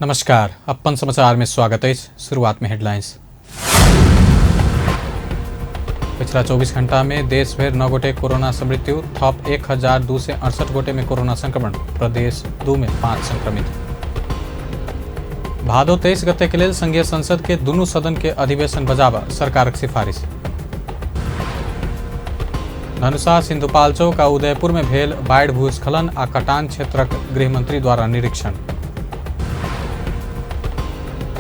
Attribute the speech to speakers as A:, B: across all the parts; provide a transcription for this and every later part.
A: नमस्कार, अपन समाचार में स्वागत है। शुरुआत में हेडलाइंस। पिछला 24 घंटा में देश भर 9 गोटे कोरोना से मृत्यु, थप 1268 गोटे में कोरोना संक्रमण, प्रदेश 2 में 5 संक्रमित। भादो 23 गते के लिए संघीय संसद के दुनू सदन के अधिवेशन बजाबा सरकारक सिफारिश। धनुषा, सिंधुपाल्चोक आ उदयपुर में भेल बाढ़ि, भूस्खलन आ कटान क्षेत्रक गृहमंत्री द्वारा निरीक्षण।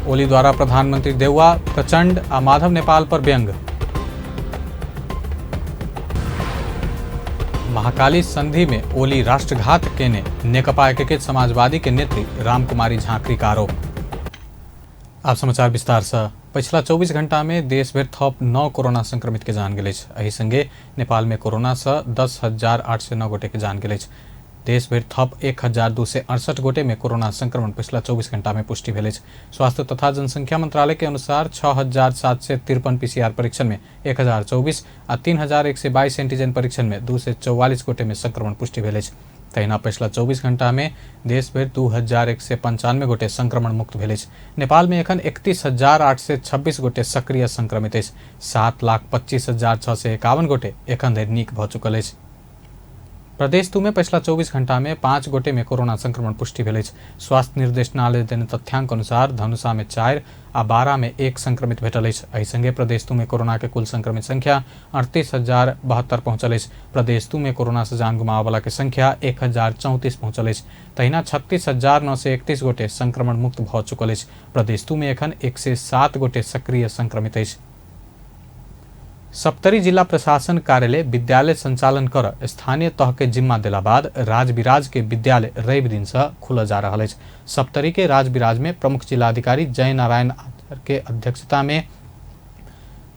A: ओली द्वारा प्रधानमंत्री देउवा, प्रचंड आ माधव नेपाल पर व्यंग। महाकाली संधि में ओली राष्ट्रघात केने, नेकपा एकीकृत समाजवादी के नेत्री रामकुमारी झांकरी का आरोप। आप समाचार विस्तार से। पिछला 24 घंटा में देश भर थप 9 कोरोना संक्रमित के जान गेल। एहि संगे नेपाल में कोरोना से 10,809 गोटे के जान गेल। देश भर थप 1,268 गोटे में कोरोना संक्रमण पिछला 24 घंटा में पुष्टि भेल। स्वास्थ्य तथा जनसंख्या मंत्रालय के अनुसार 6,753 पीसीआर परीक्षण में 1,024 आ 3,122 एंटीजन परीक्षण में 244 गोटे में संक्रमण पुष्टि भेल। तहिना पिछला 24 घंटा में देश भर 2,195 गोटे संक्रमण मुक्त भेल। नेपाल में एखन 31,826 गोटे सक्रिय संक्रमित। 7,25,651 गोटे एखन धरि नीक भ चुकल अछि। प्रदेश 2 में पिछला 24 घंटा में 5 गोटे में कोरोना संक्रमण पुष्टि भेल। स्वास्थ्य निर्देशनालय देने तथ्यांक अनुसार धनुषा में 4 आ बारा में 1 संक्रमित भेटल अछि। एहि संगे प्रदेश 2 में कोरोना के कुल संक्रमित संख्या 38,072 पहुंचल अछि। प्रदेश 2 में कोरोना से जान गुमावे वाला के संख्या 1,034 पहुंचल अछि। तहिना 36,931 गोटे संक्रमण मुक्त भ चुकल अछि। प्रदेश 2 में एखन 107 गोटे सक्रिय संक्रमित अछि। सप्तरी जिला प्रशासन कार्यालय विद्यालय संचालन कर स्थानीय तह के जिम्मा देला बाद राजबिराज के विद्यालय रवि दिन से खुल जा रहा है। सप्तरी के राजबिराज में प्रमुख जिलाधिकारी जय नारायण आचार्य के अध्यक्षता में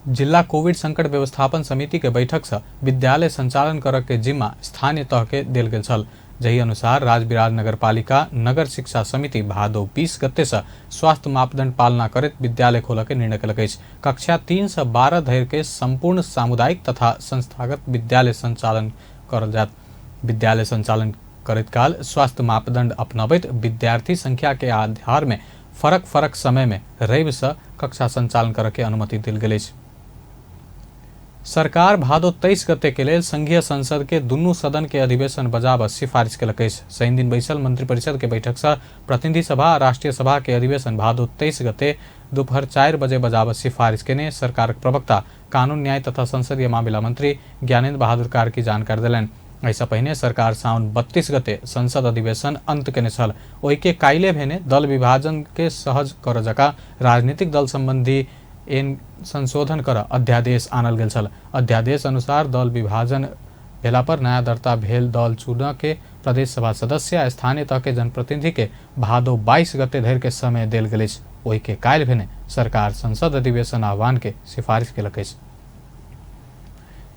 A: जिला कोविड संकट व्यवस्थापन समिति के बैठक से विद्यालय संचालन कर के जिम्मा स्थानीय तह के देल गेल छल। जही अनुसार राजबिराज नगरपालिका नगर शिक्षा समिति भादो 20 गते से स्वास्थ्य मापदंड पालना करत विद्यालय खोल के निर्णय कलक। कक्षा 3 से 12 धरि के संपूर्ण सामुदायिक तथा संस्थागत विद्यालय संचालन करल जात। विद्यालय संचालन करत काल स्वास्थ्य मापदंड अपनाबैत विद्यार्थी संख्या के आधार में फरक समय में रवि से कक्षा संचालन करे के अनुमति दिल गेल। सरकार भादो 23 गते के लिए संघीय संसद के दुनू सदन के अधिवेशन बजाब सिफारिश कलक। शनि दिन बैसल मंत्रिपरिषद के बैठक से प्रतिनिधि सभा राष्ट्रीय सभा के अधिवेशन भादो 23 गते दोपहर 4 बजे बजाब सिफारिश केने सरकार प्रवक्ता कानून न्याय तथा संसदीय मामला मंत्री ज्ञानेन्द्र बहादुर कार्की जानकारी दिलन। ऐसा पहले सरकार साउन 32 गते संसद अधिवेशन अंत केने छल। ओहि के काइले भेने दल विभाजन के सहज कर जका राजनीतिक दल संबंधी इन संशोधन कर अध्यादेश आनल गेल छल। अध्यादेश अनुसार दल विभाजन भेला पर नया दर्ता भेल दल चुन के प्रदेश सभा सदस्य आ स्थानीय तह के जनप्रतिनिधि के भादो 22 गते धरि के समय देल गेल। ओहि के काल्हि भेने सरकार संसद अधिवेशन आह्वान के सिफारिश केलक।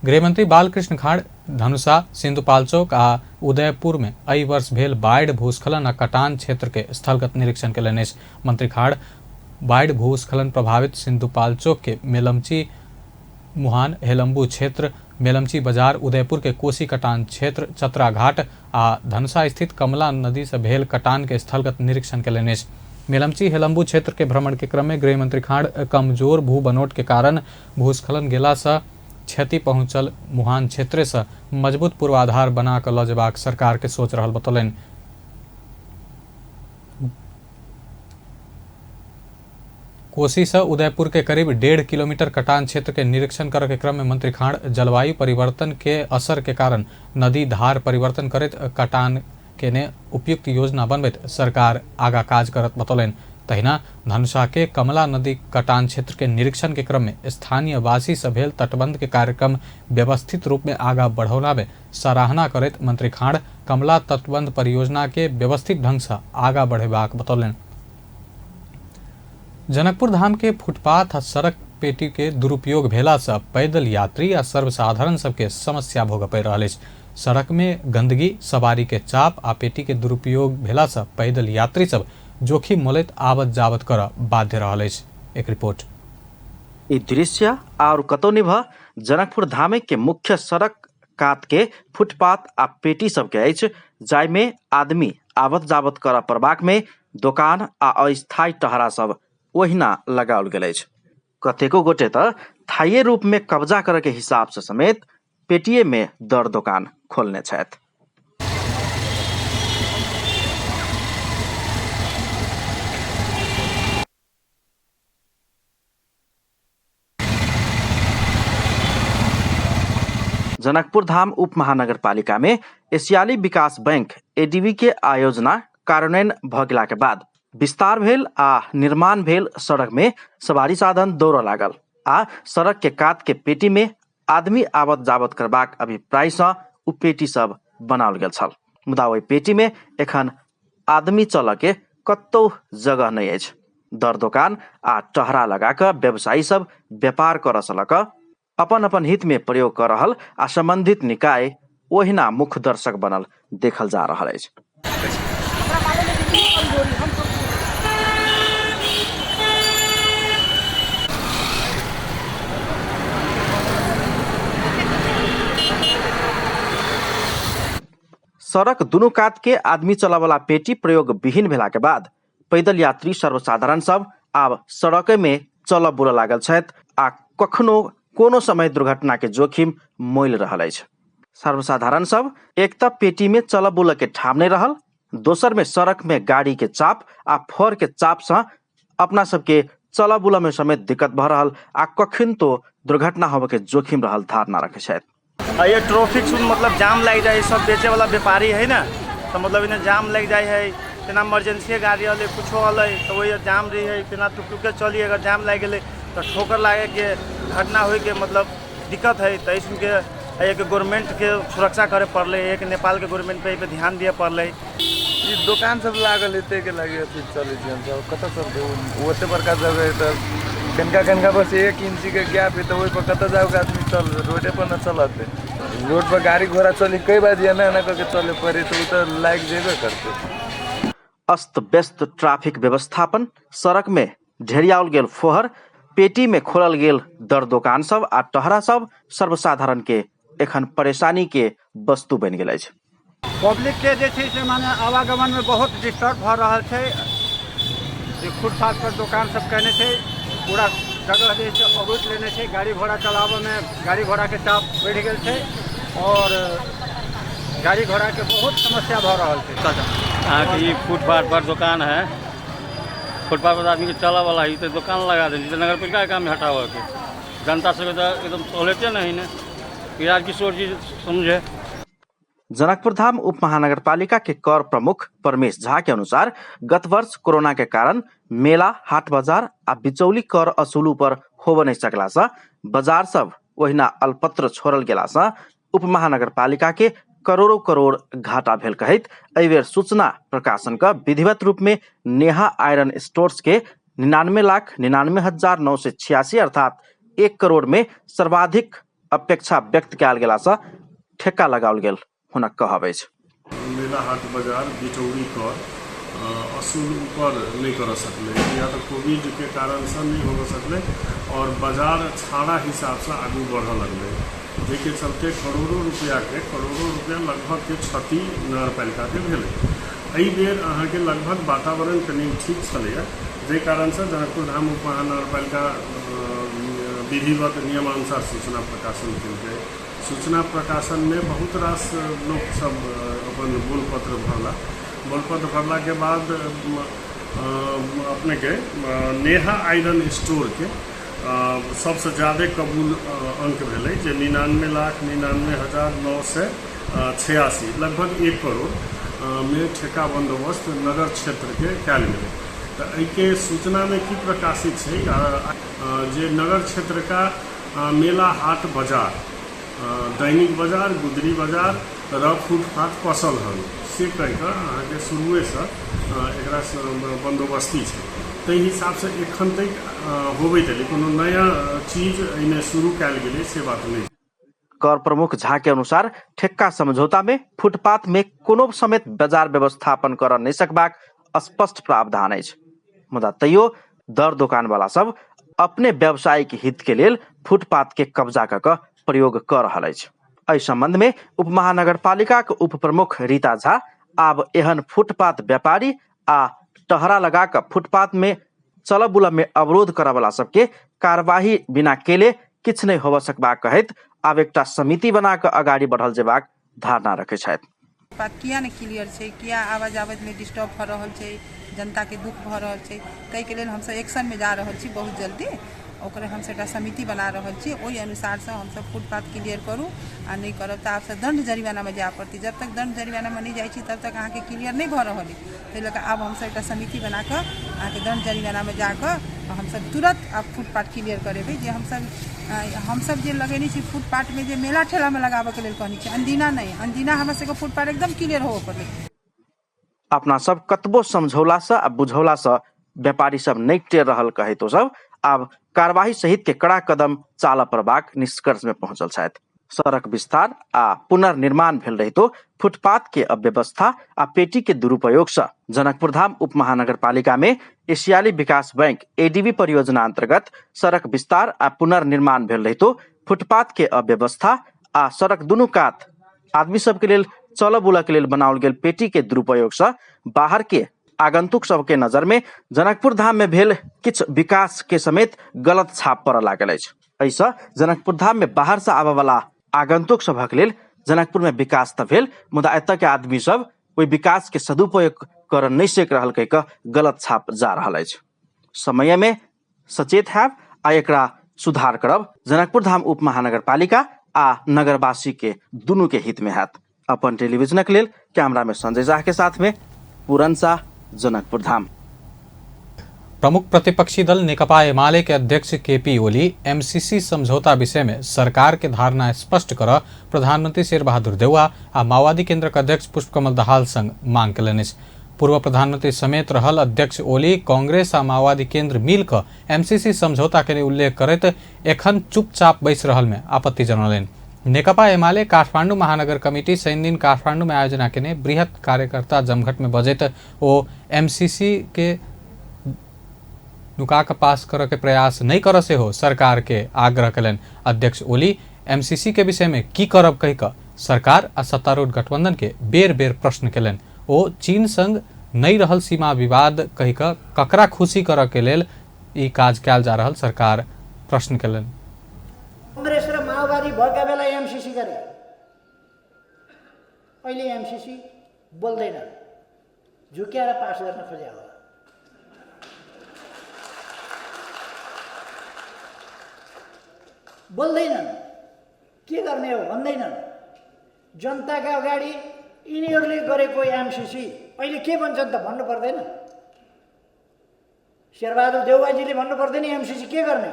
A: गृहमंत्री बालकृष्ण खाड़ धनुषा, सिंधुपाल्चोक आ उदयपुर में एहि वर्ष भेल बाढ़ि, भूस्खलन आ कटान क्षेत्र के स्थलगत निरीक्षण केलनि। मंत्री खाड़ बाढ़ भूस्खलन प्रभावित सिंधुपाल्चोक के मेलमची मुहान हेलम्बू क्षेत्र, मेलमची बाजार, उदयपुर के कोसी कटान क्षेत्र, चतरा घाट आ धनुषा स्थित कमला नदी से भेल कटान के स्थलगत निरीक्षण केलनि। मेलमची हेलम्बू क्षेत्र के भ्रमण के क्रम में गृहमंत्री खाड़ कमजोर भू बनोट के कारण भूस्खलन गेला से क्षति पहुंचल मुहान क्षेत्र से मजबूत पूर्वाधार बना कर ल जेबाक सरकार के सोच रहल बतौलनि। कोसी से उदयपुर के करीब 1.5 किलोमीटर कटान क्षेत्र के निरीक्षण करे के क्रम में मंत्री खाड़ जलवायु परिवर्तन के असर के कारण नदी धार परिवर्तन करत कटान के ने उपयुक्त योजना बनबैत सरकार आगा काज करत बतौलनि। तहिना धनुषा के कमला नदी कटान क्षेत्र के निरीक्षण के क्रम में स्थानीय वासी से भेल तटबंध के कार्यक्रम व्यवस्थित रूप में आगा बढ़ौला में सराहना करत मंत्री खाड़ कमला तटबंध परियोजना के व्यवस्थित ढंग से आगा बढ़ेबाक बतौलनि। जनकपुर धाम के फुटपाथ आ सड़क पेटी के दुरुपयोग भेला से पैदल यात्री आ सर्वसाधारण सबके समस्या भोग पड़ि रहा है। सड़क में गंदगी, सवारी के चाप आ पेटी के दुरुपयोग भेला से पैदल यात्री सब जोखिम मोलैत आवत जावत कर बाध्य रहा है। एक रिपोर्ट।
B: ई दृश्य और कतौ नहीं भ जनकपुर धामे के मुख्य सड़क कात के फुटपाथ आ पेटी सब के अछि, जाय में आदमी आवत जावत कर पड़बाक में दोकान आ अस्थायी टहरा सब ओहिना लगाओल गेल अछि। कतेको गोटे त थाये रूप में कब्जा करे के हिसाब से समेत पेटिए में दर दोकान खोलने छथि। जनकपुर धाम उप महानगरपालिका में एशियाली विकास बैंक एडीबी के आयोजना कार्यान्वयन भ गेला के बाद विस्तार भेल आ निर्माण भेल सड़क में सवारी साधन दौड़ लागल आ सड़क के कात के पेटी में आदमी आवत जावत करबाक अभिप्राय से उ पेटी सब बनाओल गेल छल। मुदा ओहि पेटी में एखन आदमी चल के कतौ जगह नहीं अछि। दर दोकान आ टहरा लगा के व्यवसायी सब व्यापार कर सलक अपन अपन हित में प्रयोग कर रहल आ संबंधित निकाय ओहिना मुख्य दर्शक बनल देखल जा रहल अछि। सड़क दुनू कात के आदमी चला वाला पेटी प्रयोग विहीन भेला के बाद पैदल यात्री सर्वसाधारण सब आब सड़क में चल बुल लागल छथि आ कखनो कोनो समय दुर्घटना के जोखिम मोल रहल अछि। सर्वसाधारण सब एक त पेटी में चल बुल के ठाम नहीं रहल, दोसर में सड़क में गाड़ी के चाप आ फर के चाप से अपना सबके चल बुल में समेत दिक्कत भ रहल आ कखन तो दुर्घटना होबे के जोखिम रहल धारणा रखे छथि।
C: ये ट्रैफिक मतलब जाम लग जाए, सब बेचे वाला व्यापारी है ना, तो मतलब इन्हें जाम लग जाए है, तेना इमरजेंसी गाड़ी वाले कुछ वाले तो वही जाम रही है, तेना टुक टुक के चलिए, अगर जाम लग गए तो ठोकर लागे के घटना हो के मतलब दिक्कत है। तो इसके एक गवर्नमेंट के सुरक्षा करे पड़े, एक नेपाल के गवर्नमेंट पे ध्यान दिए पड़े।
D: दुकान सब लागल एते के लगे चले कत चलते ओते बड़का जगह तो कनका बस 1 इंच के गैप है, तो वही पर कत जाओ आदमी चल रोडे पर न चलते, रोड पर गाड़ी घोड़ा चली कई बार ये ना करके चले पड़े तो लाइक जेबे करते।
B: अस्त व्यस्त ट्रैफिक व्यवस्थापन, सड़क में ढेरियाओल गेल फोहर, पेटी में खोलल गेल दर दोकान सब आ टहरा सब सर्वसाधारण के एखन परेशानी के वस्तु बन गेल अछि।
C: पब्लिक के जे छै से माने आवागमन में बहुत डिस्टर्ब भ रहल छै। फुटपाथ पर दुकान सब कहने छै, पूरा जगह जे छै अवरुद्ध लेने छै, गाड़ी घोड़ा चलावे में गाड़ी घोड़ा के चाप बढ़ गेल छै और गाड़ी घोड़ा के बहुत समस्या भ रहल छै।
E: कि फुटपाथ पर दुकान है, फुटपाथ पर आदमी के चला वाला है तो दुकान लगा दे, नगर पालिका काम में हटावा के जनता से एकदम सहूलियत नहीं है, यार किशोर जी समझे।
B: जनकपुर धाम उप महानगरपालिका के कर प्रमुख परमेश झा के अनुसार गत वर्ष कोरोना के कारण मेला, हाट बाजार आ बिचौली कर असूलू पर होब नहीं सकला से बाजार सब ओहिना अल्पत्र छोड़ल गेला से उप महानगरपालिका के करोड़ों करोड़ घाटा भेल कहैत एहि बेर सूचना प्रकाशन का विधिवत रूप में नेहा आयरन स्टोर्स के 99,99,986 अर्थात 1 करोड़ में सर्वाधिक अपेक्षा व्यक्त कयल गेला से ठेका लगाओल गेल हुनक कहब अछि।
F: मेला, हाट बाजार, बिचौली कर असूल ऊपर नहीं कर सकले, या तो कोविड के कारण से नहीं हो सकले और बाजार छाड़ा हिसाब से आगे बढ़ लगले, जेके चलते करोड़ों रुपया लगभग के क्षति नगर पालिका के भेले। एहि बेर अहाँ के लगभग वातावरण कनी ठीक छलैया, जे कारण से जनकपुर धाम उप महानगरपालिका विधिवत नियमानुसार सूचना प्रकाशन केलकै। सूचना प्रकाशन में बहुत रास लोग सब अपन बोलपत्र भरला के बाद अपने के नेहा आयरन स्टोर के सबसे ज़्यादा कबूल अंक भेले, जे 99,99,986 लगभग 1 करोड़ में ठेका बंदोबस्त नगर क्षेत्र के कयल गेल। तो एके सूचना में की प्रकाशित है, जे नगर क्षेत्र का मेला, हाट बाजार, दैनिक बाजार, गुदरी बाजार र फुटपाथ पसल हल से कह के शुरुए से एकरा बंदोबस्ती है। ताहि हिसाब से एखन तक होबे थे, कोनो नया चीज इन्हें शुरू कयल गेलै से बात नहीं।
B: कर प्रमुख झा के अनुसार ठेक्का समझौता में फुटपाथ में कोनो समेत बाजार व्यवस्थापन कर नहीं सकबाक स्पष्ट प्रावधान अछि। मुदा तैयो दर दुकान वाला सब अपने व्यावसायिक हित के लेल फुटपाथ के कब्जा क प्रयोग कर रहल अछि। एहि संबंध में उप महानगरपालिका के उप प्रमुख रीता झा आब एहन फुटपाथ व्यापारी आ टहरा लगाकर फुटपाथ में चलबुल में अवरोध करवाला सबके कार्यवाही बिना केले किछ नहीं होब सकबा कहैत आब एकटा समिति बनाकर अगाडि बढ़ल जेबाक धारणा रखै छथि।
G: बात किया नहीं क्लियर है, किया आवाज आवाज में डिस्टर्ब हो रहा है, जनता के दुख भ रहा है, ताहि के लिए हम सब एक्शन में जा रहा छी बहुत जल्दी। ओकरे हम एक समिति बना रहा छी, ओहि अनुसार से हम सब फुटपाथ क्लियर करूँ आ नहीं करब तो आपसे दंड जरिमाना में जाए पड़ती। जब तक दंड जरिमाना में नहीं जाए तब तक अहाँ के क्लियर नहीं भ रहा है। ताहि लऽ कऽ आब हम सब एक समिति बनाकर अहाँ के दंड जरिमाना में जाकर हम सब तुरंत आप फुटपाथ क्लियर करेबै। जे हम सब जे लगेनी छी फुटपाथ में जे मेला ठेला में लगाबे के लेल कहनी छी, अनदिना नहीं, अनदिना हमरा सबके फुटपाथ एकदम क्लियर होबे पड़लै।
B: अपना सब कतबो समझौला से आ बुझौला से व्यापारी सब नहीं टेर रहल कहे तो सब आब कार्यवाही सहित के कड़ा कदम चाल पड़बाक निष्कर्ष में पहुंचल छथि। सड़क विस्तार आ पुनर्निर्माण भेल रहितो फुटपाथ के अव्यवस्था आ पेटी के दुरुपयोग से जनकपुर धाम उप महानगरपालिका में एशियाली विकास बैंक एडीबी परियोजना अंतर्गत सड़क विस्तार आ पुनर्निर्माण भेल रहितो फुटपाथ के अव्यवस्था आ सड़क दुनू कात आदमी सबके लेल चलबुल के लेल बनाओल गेल पेटी के दुरुपयोग से बाहर के आगंतुक सबके नजर में जनकपुर धाम में भेल किछ विकास के समेत गलत छाप पड़ लागल अछि। ऐसा जनकपुर धाम में बाहर से आबे वाला आगंतुक सभक लेल जनकपुर में विकास त भेल, मुदा एतऽ के आदमी सब ओहि विकास के सदुपयोग कर नहीं सक रहल कहि कऽ गलत छाप जा रहल अछि। समय में सचेत हैब आ एकरा सुधार करब जनकपुर धाम उप महानगरपालिका आ नगरवासी के दुनू के हित में हैत। अपन टेलीविजनक लेल कैमरा में संजय शाह के साथ में पूरन शाह, जनकपुर धाम।
A: प्रमुख प्रतिपक्षी दल नेकपा एमाले के अध्यक्ष केपी ओली एमसीसी समझौता विषय में सरकार के धारणा स्पष्ट कर प्रधानमंत्री शेर बहादुर देउवा आ माओवादी केंद्र के अध्यक्ष पुष्पकमल दाहाल संग मांग कयलनि। पूर्व प्रधानमंत्री समेत रहल अध्यक्ष ओली कांग्रेस आ माओवादी केंद्र मिल कऽ एमसीसी समझौता के उल्लेख करैत एखन चुपचाप बैस रहल में आपत्ति जनौलनि। नेकपा एमाले काठमांडू महानगर कमिटी शनि दिन काठमांडू में आयोजना केने बृहत कार्यकर्ता जमघट में बजैत ओ एमसीसी के नुका के पास कर के प्रयास नहीं कर से हो सरकार के आग्रह कलन। अध्यक्ष ओली एमसीसी के विषय में की करब कहि कऽ सरकार आ सत्तारूढ़ गठबंधन के बेर बेर प्रश्न कलन। ओ चीन संग नहीं रहल सीमा विवाद कहि कऽ ककरा खुशी कर के लेल ई काज कयल जा रहल सरकार प्रश्न कलन।
H: कांग्रेस र माओवादी भएका बेला एमसीसी गरे, अहिले एमसीसी बोल्दैन, झुक्याएर पास गर्न खोज्या हो। बोल्दैनन्, के गर्ने हो भन्दैनन्। जनताका अगाडि यिनीहरूले गरेको एमसीसी अहिले के भन्छन् त भन्नु पर्दैन। शेरबहादुर देउवाजीले भन्नु पर्दैन एमसीसी के गर्ने।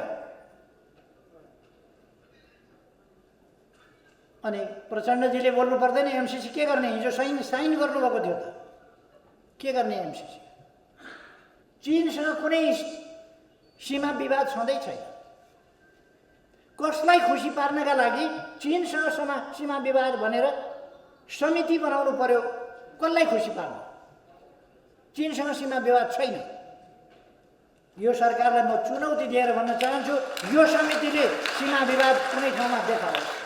H: अनि प्रचण्डजीले बोल्नु पर्दैन एमसीसी के गर्ने। हिजो साइन गर्नुभएको थियो त, के गर्ने एमसीसी। चीनसँग कुनै सीमा विवाद छँदै छैन। कसलाई खुसी पार्नका लागि चीनसँग सीमा विवाद भनेर समिति बनाउनु पर्यो। कसलाई खुसी पार्न? चीनसँग सीमा विवाद छैन। यो सरकारलाई म चुनौती दिएर भन्न चाहन्छु, यो समितिले सीमा विवाद कुनै ठाउँमा देखाओस्।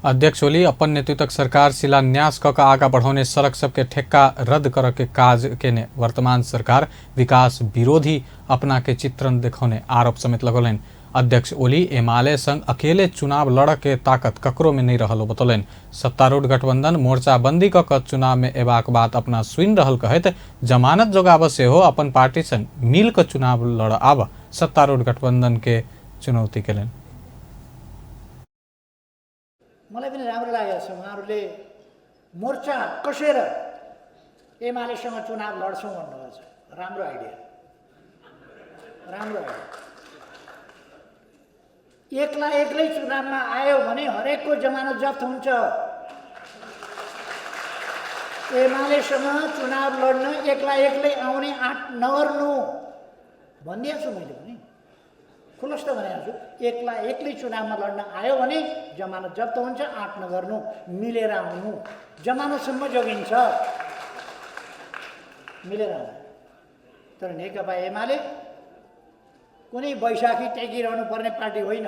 A: अध्यक्ष ओली अपन नेतृत्वक सरकार शिलान्यास कऽ आगा बढ़ौने सड़क सबके ठेक्का रद्द कर के काज केने वर्तमान सरकार विकास विरोधी अपना के चित्रण देखौने आरोप समेत लगौलनि। अध्यक्ष ओली एमाले संग अकेले चुनाव लड़ के ताकत ककरो में नहीं रहल बतौलनि। सत्तारूढ़ गठबंधन मोर्चाबंदी कऽ चुनाव में एबाक बात अपना सुनि रहल कहैत जमानत जोगाब से हो अपन पार्टी संग मिल कऽ चुनाव लड़ आब सत्तारूढ़ गठबंधन के चुनौती केलनि।
H: मलाई पनि राम्रो लागेको छ उहाँहरूले मोर्चा कसेर एमालेसँग चुनाव लड्छौँ भन्नुभएको छ। राम्रो आइडिया, राम्रो आइडिया। एक्लै चुनावमा आयो भने हरेकको जमानत जफ्त हुन्छ। एमालेसँग चुनाव लड्न एक्लै आउने आँट नगर्नु भनिदिएको छु मैले पनि, खुलस्त भनेको छु। एक्लै चुनावमा लड्न आयो भने जमानत जफ्त हुन्छ, आँट नगर्नु, मिलेर आउनु। जमानतसम्म जोगिन्छ, मिलेर आउनु। तर नेकपा एमाले कुनै बैशाखी टेकिरहनु पर्ने पार्टी होइन।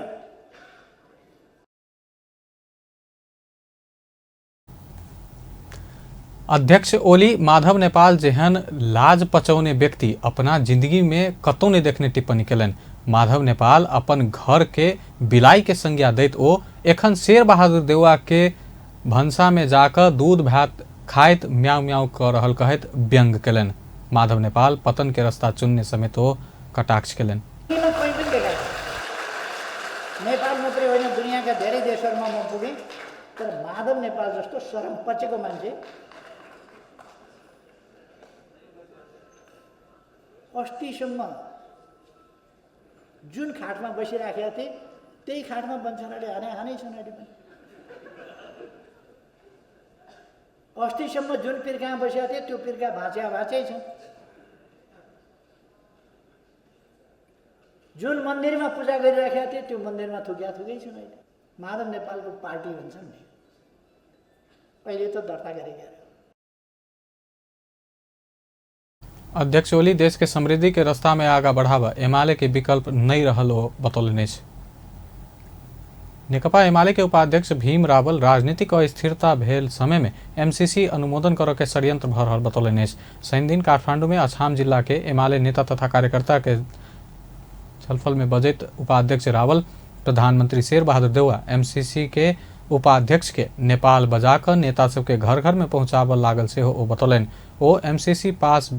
A: अध्यक्ष ओली माधव नेपाल जेहन लाज पचौने व्यक्ति अपना जिंदगी में कतौ नहीं देखने टिप्पणी कलन। माधव नेपाल अपन घर के बिलाई के संज्ञा दैत ओ एखन शेर बहादुर देउवा के भंसा में जाकर दूध भात खाइत म्याऊ म्याऊ कर रहल कहत व्यंग कलन। माधव नेपाल पतन के रास्ता चुन्ने समेत ओ कटाक्ष कलन।
H: नेपाल मात्रै होइन, दुनियाँका धेरै देशहरूमा म पुगेँ, तर माधव नेपाल जस्तो शरम पचेको मान्छे अस्तिसम्म जुन खाटमा बसिराखेका थिए त्यही खाटमा बन्छराले हानै छन् अहिले पनि। अस्तिसम्म जुन पिर्कामा बसेका थिए त्यो पिर्का भाँचै छन्। जुन मन्दिरमा पूजा गरिराखेका थिए त्यो मन्दिरमा थुकै छन्। अहिले माधव नेपालको पार्टी भन्छन् नि, पहिले त दर्ता गरेका।
A: अध्यक्ष ओली देश के समृद्धि के रास्ता में आगा बढ़ावा एमाले के विकल्प नहीं रहल हो बतौलने। नेकपा एमाले के उपाध्यक्ष भीम रावल राजनीतिक अस्थिरता भेल समय में एमसीसी अनुमोदन कर के षड्यंत्र भर रहल बतौलने। शनि दिन काठमांडू में अछाम जिला के एमाले नेता तथा कार्यकर्ता के छलफल में बजैत उपाध्यक्ष रावल प्रधानमंत्री शेर बहादुर देउवा एमसीसी के उपाध्यक्ष के नेपाल बजाकर नेता सबके घर घर में पहुंचाव लागल से हो बतौलन। ओ एमसीसी पास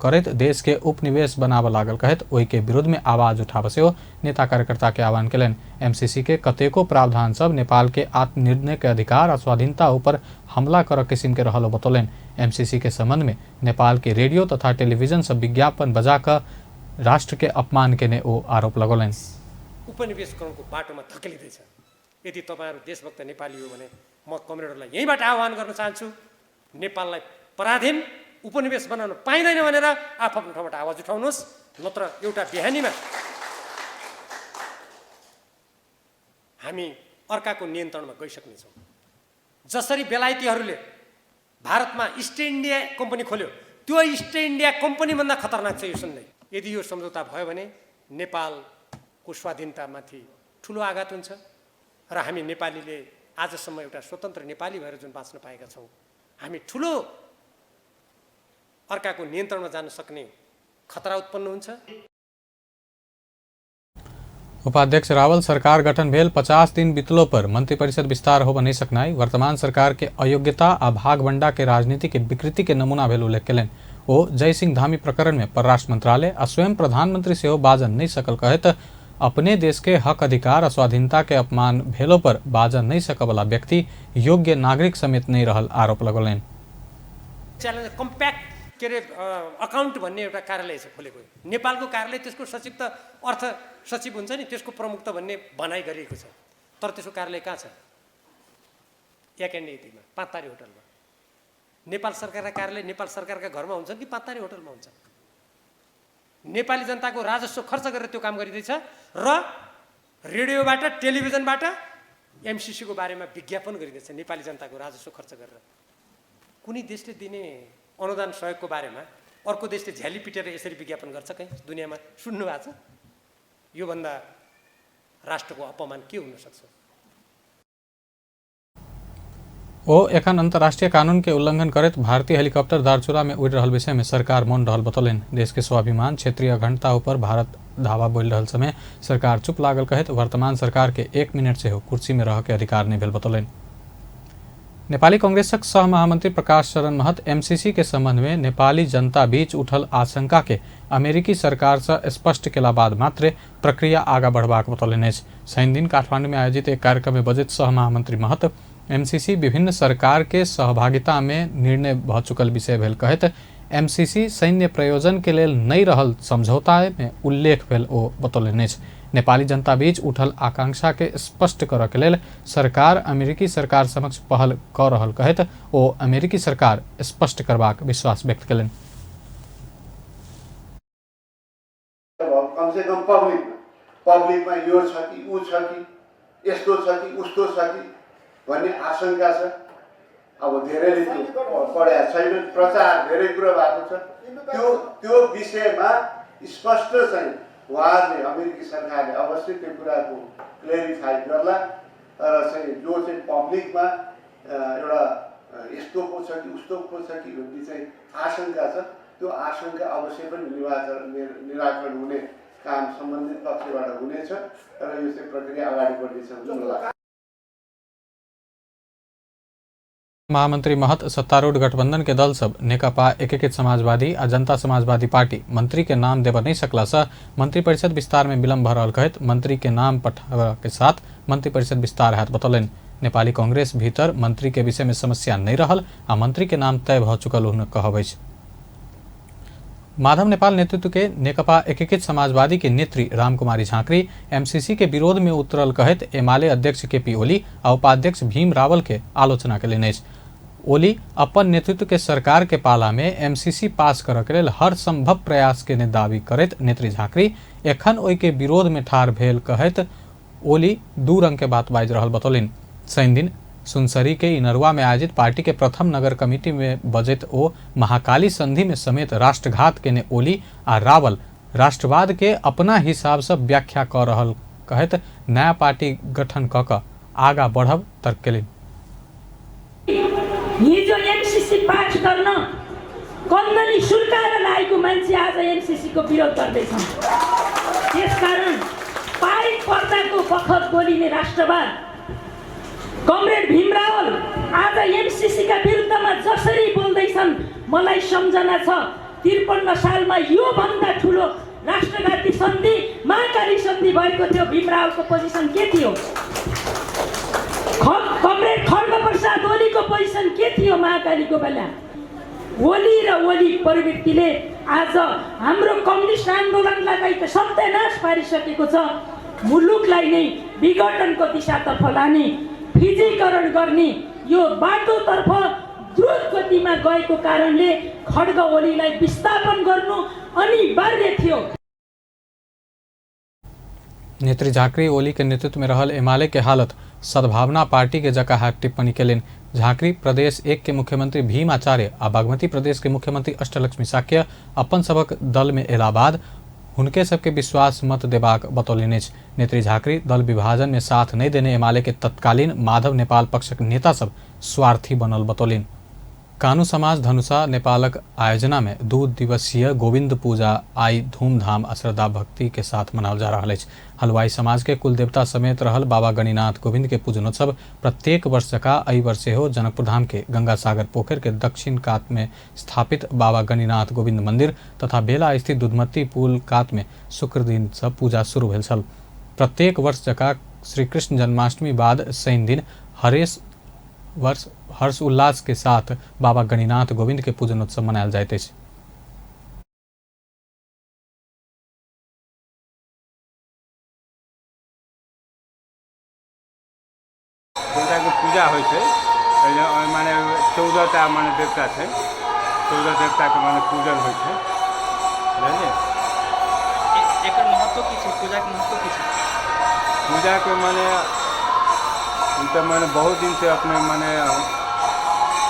A: करत देश के उपनिवेश बनाव लागल कहत ओई के विरोध में आवाज उठाव से हो नेता कार्यकर्ता के आह्वान कलन। एमसीसी के कतेको प्रावधान सब नेपाल के आत्मनिर्णय के अधिकार और स्वाधीनता ऊपर हमला कर किस्म के रहल बतौलन। एमसीसी के संबंध में नेपाल के रेडियो तथा टेलीविजन सब विज्ञापन बजाकर राष्ट्र के अपमान के ओ आरोप लगौलन।
I: उपनिवेशकरणको बाटोमा धकेलिँदैछ। यदि तपाईहरु देशभक्त नेपाली हो भने म कमरेडहरूलाई यहीँबाट आह्वान गर्न चाहन्छु, नेपाललाई पराधीन उपनिवेश बनाउन पाइँदैन भनेर आफ्नो ठाउँबाट आवाज उठाउनुहोस्, नत्र एउटा बिहानीमा हामी अर्काको नियन्त्रणमा गइसक्नेछौँ। जसरी बेलायतीहरूले भारतमा इस्ट इन्डिया कम्पनी खोल्यो, त्यो इस्ट इन्डिया कम्पनीभन्दा खतरनाक छ यो सुन्दै। यदि यो सम्झौता भयो भने नेपालको स्वाधीनतामाथि ठुलो आघात हुन्छ र हामी नेपालीले आजसम्म एउटा स्वतन्त्र नेपाली भएर जुन बाँच्न पाएका छौँ, हामी ठुलो अर्काको नियन्त्रणमा जान सक्ने खतरा उत्पन्न हुन्छ।
A: उपाध्यक्ष रावल सरकार गठन भेल 50 दिन बीतलो पर मंत्रिपरिषद विस्तार हो नहीं सकनाई वर्तमान सरकार के अयोग्यता आ भागवंडा के राजनीति के विकृति के नमूना भेल उल्लेख कलन। ओ जय सिंह धामी प्रकरण में परराष्ट्र मंत्रालय आ स्वयं प्रधानमंत्री से बाजन नहीं सकल कहत अपने देश के हक अधिकार और स्वाधीनता के अपमान भेलो पर बाजन नहीं सकवला व्यक्ति योग्य नागरिक समेत नहीं रहल आरोप लगौलन।
I: च्यालेन्ज कम्प्याक्ट के अरे अकाउन्ट भन्ने एउटा कार्यालय छ खोलेको, नेपालको कार्यालय त्यसको सचिव त अर्थ सचिव हुन्छ नि, त्यसको प्रमुख त भन्ने भनाइ गरिएको छ, तर त्यसको कार्यालय कहाँ छ? याकेन्डीमा पाँचतारे होटलमा। नेपाल सरकारका कार्यालय नेपाल सरकारका घरमा हुन्छन् कि पाँचतारे होटलमा हुन्छ? नेपाली जनताको राजस्व खर्च गरेर त्यो काम गरिँदैछ र रेडियोबाट टेलिभिजनबाट एमसीसीको बारेमा विज्ञापन गरिँदैछ नेपाली जनताको राजस्व खर्च गरेर। कुनै देशले दिने अनुदान सहयोगको बारेमा अर्को देशले झ्याली पिटेर यसरी विज्ञापन गर्छ कहीँ दुनियाँमा? सुन्नु भएको छ? योभन्दा राष्ट्रको अपमान के हुन सक्छ?
A: ओ एखन अंतर्राष्ट्रीय कानून के उल्लंघन करत भारतीय हेलीकॉप्टर दारचूला में उड़ रहल विषय में सरकार मौन रहल बतौलन। देश के स्वाभिमान क्षेत्रीय अखंडता ऊपर भारत धावा बोल रहल समय सरकार चुप लागल कहत वर्तमान सरकार के 1 मिनट से हो कुर्सी में रह के अधिकार नहीं भेल बतौलन। नेपाली कांग्रेसक सह महामंत्री प्रकाश शरण महत एमसीसी के संबंध में नेपाली जनता बीच उठल आशंका के अमेरिकी सरकार से स्पष्ट केला बाद मात्र प्रक्रिया आगा बढ़बाक बतौलन। शनि दिन काठमांडू में आयोजित एक कार्यक्रम में बजट सह महामंत्री महत एमसीसी विभिन्न सरकार के सहभागिता में निर्णय भ चुकल विषय भेल कहत एमसीसी सैन्य प्रयोजन के लेल नहीं रहल समझौता में उल्लेख भेल ओ बतौलन। नेपाली जनता बीच उठल आकांक्षा के स्पष्ट करऽ के लेल सरकार अमेरिकी सरकार समक्ष पहल कर रहल कहत ओ अमेरिकी सरकार स्पष्ट करबाक विश्वास व्यक्त कलन।
J: कम से कम पब्लिकमा यो छ कि ऊ छ कि यस्तो छ कि उस्तो छ कि भन्ने आशंका छ। अब धेरैले त्यो पढेका छैन, प्रचार धेरै कुरा भएको छ। त्यो विषयमा स्पष्ट चाहिँ उहाँहरूले अमेरिकी सरकारले अवश्य त्यो कुराको क्लेरिफाई गर्ला र चाहिँ जो चाहिँ पब्लिकमा एउटा यस्तो पो छ कि उस्तो पो छ कि भन्ने चाहिँ आशंका छ। त्यो आशंका अवश्य पनि निराकरण हुने काम सम्बन्धित पक्षबाट हुनेछ र यो चाहिँ प्रक्रिया अगाडि बढ्नेछ भन्ने मलाई लाग्छ।
A: महामंत्री महत सत्तारूढ़ गठबंधन के दल सब नेकपा एकीकृत समाजवादी आ जनता समाजवादी पार्टी मंत्री के नाम देव नहीं सकला से मंत्री परिषद विस्तार में विलम्ब भ रहल कहत मंत्री के नाम पठावा के साथ मंत्री परिषद विस्तार हैत बतौलन। नेपाली कांग्रेस भीतर मंत्री के विषय में समस्या नहीं रहल आ मंत्री के नाम तय भ चुकल हुन कहबै। माधव नेपाल नेतृत्व के नेकपा एकीकृत समाजवादी के नेत्री रामकुमारी झांकरी एमसीसी के विरोध में उतरल कहत एमाले अध्यक्ष केपी ओली और उपाध्यक्ष भीम रावल के आलोचना के लिए ओली अपन नेतृत्व के सरकार के पाला में एमसीसी पास कर के लेल हर संभव प्रयास के दावी करत नेत्री झांकरी एखन ओई के विरोध में ठार भेल कहत ओली दू रंग के बात बाज रहल बतौलिन। शनि दिन सुनसरी के इनरवा में आयोजित पार्टी के प्रथम नगर कमेटी में बजट ओ महाकाली संधि में समेत राष्ट्रघात के ने ओली आ रावल राष्ट्रवाद के अपना हिसाब से व्याख्या कर रहल कहत नया पार्टी गठन क आगा बढ़ब तर्क केलिन।
K: हिजो एमसीसी पास गर्न कन्दली सुर्काएर लागेको मान्छे आज एमसीसी को विरोध गर्दैछन्। त्यसकारण पारित पर्दाको बखत बोलिने राष्ट्रवाद कमरेड भीम रावल आज एमसीसी का विरुद्धमा जसरी बोल्दैछन् मलाई सम्झना छ 53 सालमा यो भन्दा ठुलो राष्ट्रघाती सन्धि महाकाली सन्धि भएको थियो। भीम रावलको पोजिसन के थियो? कमरेड खड्ग प्रसाद ओलीको पोजिसन के थियो महाकालीको बेला? ओली र ओली प्रवृत्तिले आज हाम्रो कम्युनिस्ट आन्दोलनलाई त सत्यानाश पारिसकेको छ। मुलुकलाई नै विघटनको दिशातर्फ लाने फिजीकरण गर्ने यो बाटोतर्फ द्रुत गतिमा गएको कारणले खड्ग ओलीलाई विस्थापन गर्नु अनिवार्य थियो।
A: नेत्री झांकरी ओली के नेतृत्व में रहल एमाले के हालत सद्भावना पार्टी के जका है टिप्पणी केलिन। झांकरी प्रदेश 1 के मुख्यमंत्री भीम आचार्य आ बागमती प्रदेश के मुख्यमंत्री अष्टलक्ष्मी साक्य अपन सबक दल में एला बाद हुनके सबके विश्वास मत देबाक बतौलिन। नेत्री झांकरी दल विभाजन में साथ नहीं देने एमाले के तत्कालीन माधव नेपाल पक्षक नेता सब स्वार्थी बनल बतौलिन। कानू समाज धनुषा नेपालक आयोजना में 2 दिवसीय गोविंद पूजा आई धूमधाम आ श्रद्धा भक्ति के साथ मनाल जा रहा है। हलवाई समाज के कुल देवता समेत रहल बाबा गणिनाथ गोविंद के पूजनोत्सव प्रत्येक वर्ष का अई वर्षे हो जनकपुर धाम के गंगा सागर पोखर के दक्षिण कात में स्थापित बाबा गणिनाथ गोविंद मंदिर तथा बेला स्थित दुधमती पुल कात में शुक्र दिन से पूजा शुरू भेल छल। प्रत्येक वर्ष जका श्री कृष्ण जन्माष्टमी बाद शनि दिन हर्ष उल्लास के साथ बाबा गणिनाथ गोविंद के पूजनोत्सव मनायल जाइत अछि।
L: पूजा होइ छै माने 14टा माने देवता छै 14 देवता के माने पूजन होइ छै। बुझलिए
M: एकर महत्व की छै? पूजा के महत्व की छै?
L: पूजा के माने तो मैंने बहुत दिन से अपने माने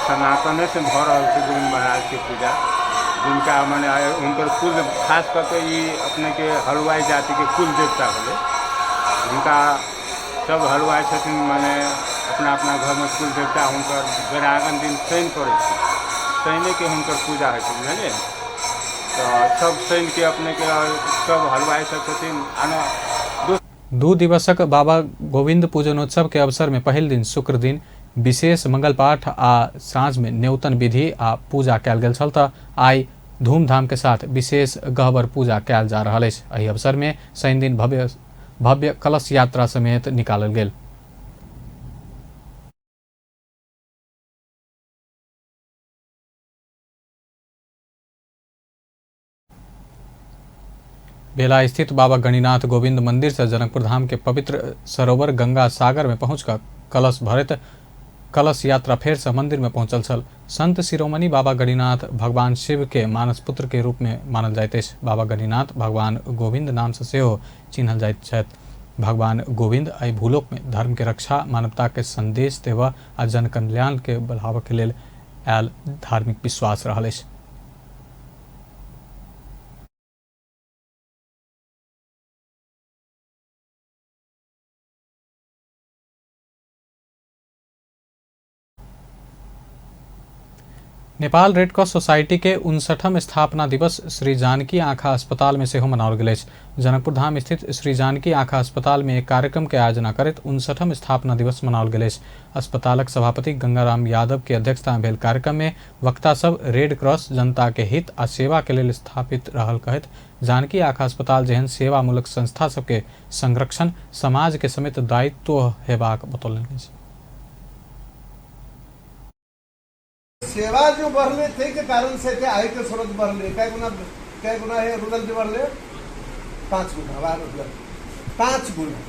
L: सनातने से भ रहा है गोविंद महाराज की पूजा जिनका माने उनकर कुल खास करके ये अपने के हलवाई जाति के कुल देवता होले उनका सब हलवाई छथिन माने अपना अपना घर में कुल देवता हुनकर बेरागन दिन शनि पड़े शनि के हुनकर पूजा है बुझलिए। तो सब शनि के अपने के सब हलवाई सब छथिन।
A: 2 दिवसक बाबा गोविंद पूजनोत्सव के अवसर में पहल दिन शुक्र दिन विशेष मंगल पाठ आ साँझ में न्यूतन विधि आ पूजा कैल गेल छल त आई धूमधाम के साथ विशेष गहबर पूजा कैल जा रहा है। एहि अवसर में शनि दिन भव्य कलश यात्रा समेत निकालल गेल। बेला स्थित बाबा गणिनाथ गोविंद मंदिर से जनकपुर धाम के पवित्र सरोवर गंगा सागर में पहुंचकर कलश भरित कलश यात्रा फेर से मंदिर में पहुंचल छल। संत शिरोमणि बाबा गणिनाथ भगवान शिव के मानस पुत्र के रूप में मानल जाइत अछि। बाबा गणिनाथ भगवान गोविंद नाम से सेहो चिन्हल जाइत छथि। भगवान गोविंद आई भूलोक में धर्म के रक्षा मानवता के संदेश देवा आ जन कल्याण के बढ़ावा के लेल आयल धार्मिक विश्वास रहल अछि। नेपाल रेड क्रॉस सोसाइटी के 59वां स्थापना दिवस श्री जानकी आँखा अस्पताल में सेहो मनाओल गेल अछि। जनकपुर धाम स्थित श्री जानकी आँखा अस्पताल में एक कार्यक्रम के आयोजना करैत 59वां स्थापना दिवस मनाओल गेल अछि। अस्पतालक सभापति गंगाराम यादव के अध्यक्षता में भेल कार्यक्रम में वक्ता सब रेड क्रॉस जनता के हित आ सेवा के लेल स्थापित रहल कहैत जानकी आँखा अस्पताल जेहन सेवामूलक संस्था सबके संरक्षण समाज के समेत दायित्व हेबाक बतौलनि अछि।
N: सेवा जो बढ़ले थे के कारण से थे आय के स्रोत बढ़ले कै गुना है रूरल जो बढ़ले 5 गुना 5 गुना।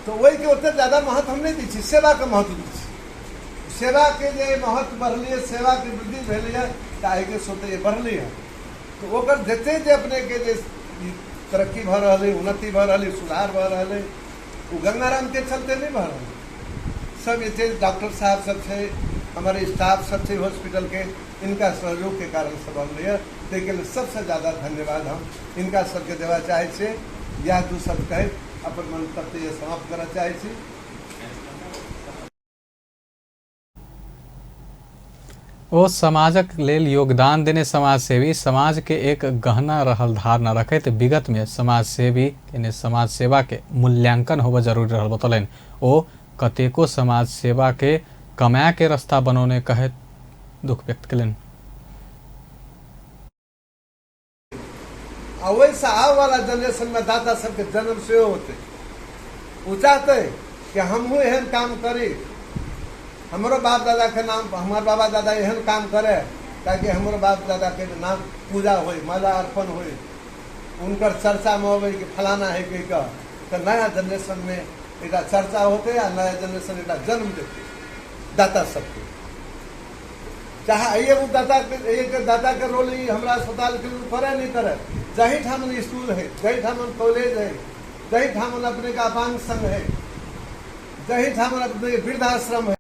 N: तो वही के उतने ज्यादा महत्व हम नहीं दी सेवा का महत्व दी सेवा के जे महत्व बढ़ले सेवा की वृद्धि भेल आय के स्रोत ये बढ़ले है। तो ओकर जते जे अपने के जे तरक्की भ रही उन्नति भ रही सुधार भ रही वो गंगाराम के चलते नहीं भ रही। सब ये डॉक्टर साहब सब है हमारे स्टाफ सब से हॉस्पिटल के इनका सहयोग के कारण सब हम लिए ताकि सबसे ज़्यादा धन्यवाद हम इनका सबके देवा चाहे छे। या दू सब कहे अपन मंतव्य ये समाप्त करना चाहे छे।
A: ओ समाजक लेल योगदान देने समाजसेवी समाज के एक गहना रहल धारणा रखैत विगत में समाजसेवी यानी समाज सेवा के मूल्यांकन होबा जरूरी रहल बतौलनि। ओ कतेको समाज सेवा के कमाया के रास्ता बनौने कहे दुख व्यक्त कलन।
N: वैसा आने वाला जनरेशन में दादा सबके जन्म से होते वो चाहते कि हम एहन काम करी हमारो बाप दादा के नाम हमार बाबा दादा एहन काम करे ताकि हमारो बाप दादा के नाम पूजा हो माला अर्पण हो उनकर चर्चा में हो कि फलाना है कि तो नया जनरेशन में एक चर्चा होते या नया जनरेशन एक जन्म देते दाता सबके चाहे ये वो दाता के रोल ही हमारा अस्पताल के लिए करे नहीं करे जही ठाम स्कूल है जही ठाम कॉलेज है जही ठाम अपने का अपांग संघ है जही ठाम अपने वृद्धाश्रम है।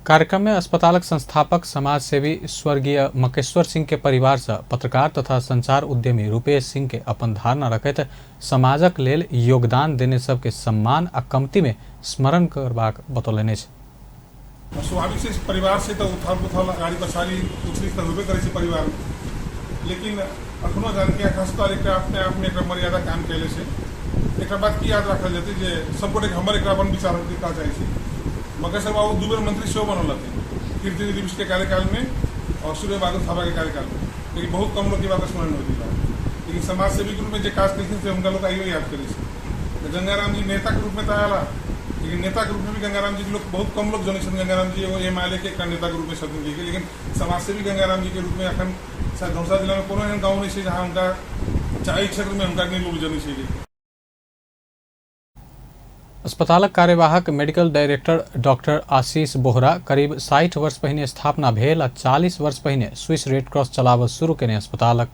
A: कार्यक्रम में अस्पतालक संस्थापक समाज सेवी स्वर्गीय मकेश्वर सिंह के परिवार से पत्रकार तथा संचार उद्यमी रूपेश सिंह के अपन धारणा रखैत समाजक लेल योगदान देने सबके सम्मान आ कमती में स्मरण करबाक बतौलनि अछि।
O: स्वाभाविक से परिवार से तो उथल पुथल गाड़ी पछाड़ी उछली तो होबे करे परिवार में लेकिन अखनो जानकी आँखा अस्पताल एक अपने आप में एक मर्यादा काम कैले से एक बात की याद रखल जाती जे सब गोटे हमर एक अपन विचार का चाहिए। मकेश्वर बाबू 2 बेर मंत्री सेहो बनल थे कीर्ति दिवस के कार्यकाल में और सूर्य बहादुर थापा के कार्यकाल में लेकिन बहुत कम लोग की बात स्मरण होती है लेकिन समाज सेवी के रूप में जो काज करते उनका लोग आइयो याद करे। गंगाराम जी नेता के रूप में तो आला लेकिन नेता के रूप में भी गंगाराम जी के लोग बहुत कम लोग जन गंगाराम जी वो MLA के नेता के रूप में शब्द दिए लेकिन समाज सेवी गंगाराम जी के रूप में अखन शायद धौसा जिला में कोनो एहन गाँव नहीं जहाँ उनका चाहे क्षेत्र में उनका नहीं लोग जनी चाहिए।
A: अस्पतालक कार्यवाहक मेडिकल डायरेक्टर डॉक्टर आशीष बोहरा करीब 60 वर्ष पहिने स्थापना भेल आ 40 वर्ष पहिने स्विस रेड क्रॉस चलावल शुरू केने अस्पतालक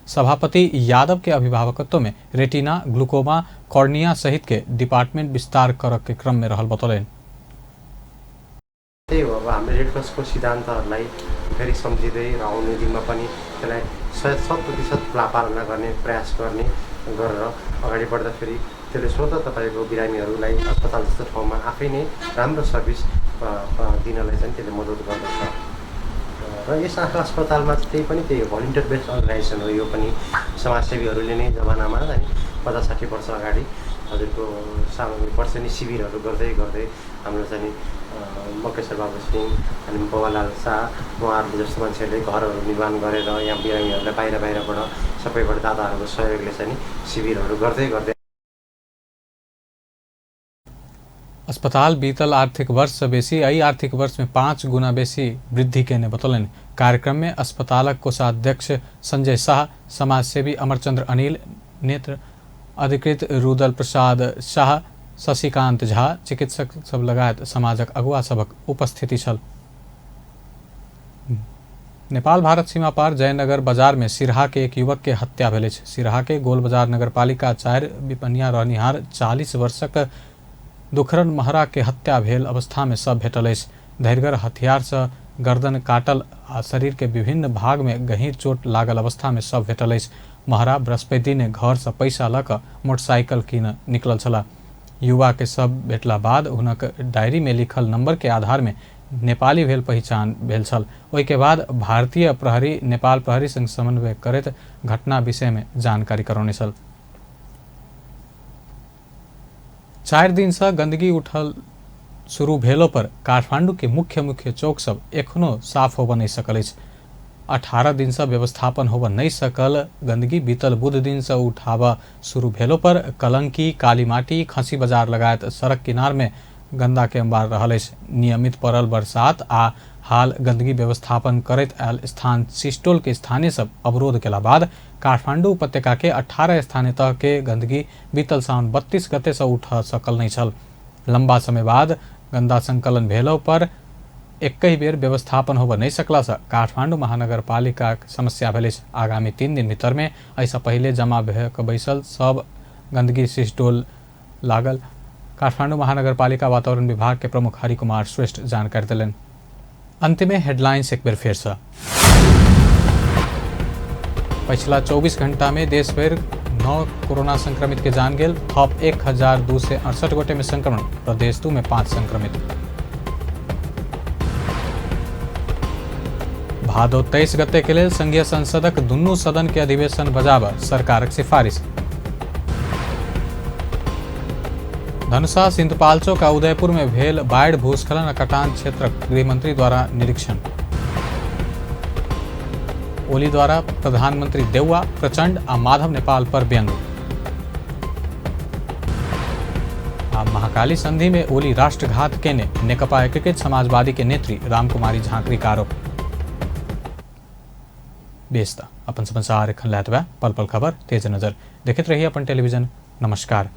A: सभापति यादव के अभिभावकत्व में रेटिना ग्लूकोमा कॉर्निया सहित के डिपार्टमेंट विस्तार कर के क्रम में रहल बतौलनि।
P: त्यही हो अब हाम्रो रेड क्रसको सिद्धान्तहरूलाई फेरि सम्झिँदै र आउने दिनमा पनि त्यसलाई 100% पालना गर्ने प्रयास गरेर अगाडि बढ्दाखेरि त्यसले स्वतः तपाईँको बिरामीहरूलाई अस्पताल जस्तो ठाउँमा आफै नै राम्रो सर्भिस दिनलाई चाहिँ त्यसले मद्दत गर्दछ र यस आँखा अस्पतालमा त्यही पनि त्यही भलिन्टियर बेस्ड अर्गनाइजेसन हो। यो पनि समाजसेवीहरूले नै जमानामा 50-60 वर्ष अगाडि हजुरको वर्षेनी शिविरहरू गर्दै गर्दै हाम्रो चाहिँ मकेश्वर बाबु सिंह अनि बवालाल शाह उहाँहरू जस्तो मान्छेहरूले घरहरू निर्माण गरेर यहाँ बिरामीहरूलाई बाहिरबाट सबैबाट दादाहरूको सहयोगले चाहिँ शिविरहरू गर्दै गर्दै
A: अस्पताल बीतल आर्थिक वर्ष से बेसी अई आर्थिक वर्ष में 5 गुना बेसी वृद्धि केने बतौलनि। कार्यक्रम में अस्पतालक कोषाध्यक्ष संजय शाह समाजसेवी अमरचंद्र अनिल नेत्र अधिकृत रुदल प्रसाद शाह शशिकांत झा चिकित्सक सब लगायत समाजक अगुआ सबक उपस्थिति छल। नेपाल भारत सीमा पार जयनगर बाजार में सिरहा के एक युवक के हत्या भेल अछि। सिरहा के गोल बाजार नगरपालिका 4 विपनिया रहनिहार 40 वर्षक दुखरन महरा के हत्या भेल अवस्था में सब भेटल अछि। धैर्यगर हथियार से गर्दन काटल आ शरीर के विभिन्न भाग में गहीर चोट लागल अवस्था में सब भेटल अछि। महरा बृहस्पति दिन घर से पैसा लऽ कऽ मोटरसाइकिल कीन निकलल छलाह। युवा के सब भेटला बाद हुनक डायरी में लिखल नंबर के आधार में नेपाली भेल पहिचान भेल छल। ओहि के बाद भारतीय प्रहरी नेपाल प्रहरी संग समन्वय करैत घटना विषय में जानकारी करौने छल। 4 दिन से गंदगी उठल शुरू भेलो पर काठमांडू के मुख्य चौक सब एखनो साफ होबऽ नहीं सकल अछि। 18 दिन से व्यवस्थापन होबऽ नहीं सकल गंदगी बीतल बुध दिन से उठाबऽ शुरू भेलो पर कलंकी, कालीमाटी, खसी बाजार लगायत सड़क किनार में गंदा के अंबार रहल अछि। नियमित पड़ल बरसात आ हाल गंदगी व्यवस्थापन करैत आयल स्थान सिस्टोल के स्थानीय सब अवरोध केला बाद काठमांडू उपत्यका के 18 स्थानीय तह के गंदगी बीतल साउन 32 गते से उठ सकल नहीं छल। लंबा समय बाद गंदा संकलन भेलो पर एक बेर व्यवस्थापन होबऽ नहीं सकला से काठमांडू महानगर पालिका समस्या भेल। आगामी 3 दिन भीतर में ऐसा पहले जमा भऽ कऽ बैसल सब गंदगी सिस्टोल लागल। काठमांडू महानगर पालिका वातावरण विभाग के प्रमुख हरि कुमार श्रेष्ठ जानकारी दिलन। अंतिम में हेडलाइंस एक बेर फिर से। पिछला 24 घंटा में देश भर 9 कोरोना संक्रमित के जान गेल। थप 1268 गोटे में संक्रमण। प्रदेश 2 में 5 संक्रमित। भादो 23 गते के लेल संघीय संसदक दुनू सदन के अधिवेशन बजाबऽ सरकारक सिफारिश। धनुषा, सिंधुपाल्चोक आ उदयपुर में भेल बाढ़, भूस्खलन आ कटान क्षेत्रक गृहमंत्री द्वारा निरीक्षण। ओली द्वारा प्रधानमंत्री देउवा, प्रचंड आ माधव नेपाल पर व्यंग। आ महाकाली संधि में ओली राष्ट्रघात केने नेकपा एकीकृत समाजवादी के नेत्री रामकुमारी झांकरी का आरोप। बेस्ता अपन समाचार एखन लैत बा पल पल खबर तेज नजर देखैत रहिए अपन टेलीविजन। नमस्कार।